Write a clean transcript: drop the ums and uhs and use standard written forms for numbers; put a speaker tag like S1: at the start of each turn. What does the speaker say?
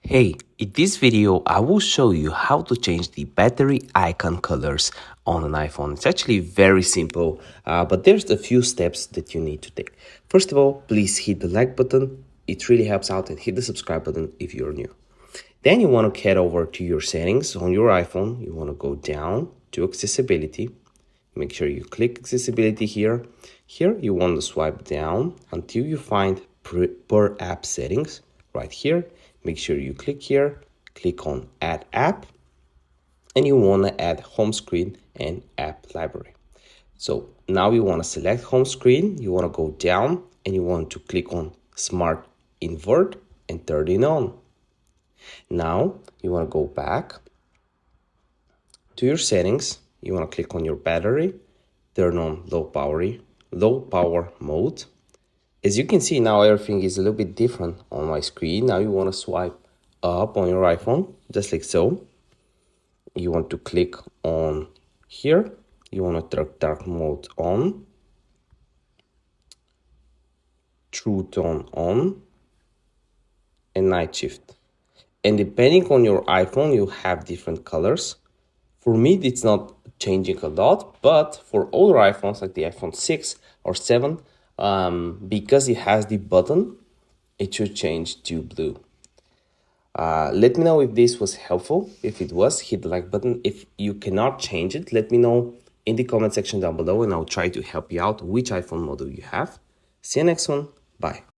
S1: Hey, in this video I will show you how to change the battery icon colors on an iPhone. It's actually very simple, but there's a few steps that you need to take. First of all, please hit the like button. It really helps out, and hit the subscribe button if you're new. Then you want to head over to your settings on your iPhone. You want to go down to accessibility. Make sure you click accessibility here. Here you want to swipe down until you find per app settings right here. Make sure you click here, click on add app, and you want to add home screen and app library. So now you want to select home screen, you want to go down and you want to click on smart invert and turn it on. Now you want to go back to your settings, you want to click on your battery, turn on low power mode. As you can see now, everything is a little bit different on my screen. Now you want to swipe up on your iPhone, just like so. You want to click on here. You want to turn dark mode on, true tone on, and night shift. And depending on your iPhone, you have different colors. For me, it's not changing a lot, but for older iPhones like the iPhone 6 or 7, because it has the button, it should change to blue. Let me know if this was helpful. If it was, hit the like button. If you cannot change it, let me know in the comment section down below and I'll try to help you out which iPhone model you have. See you next one. Bye.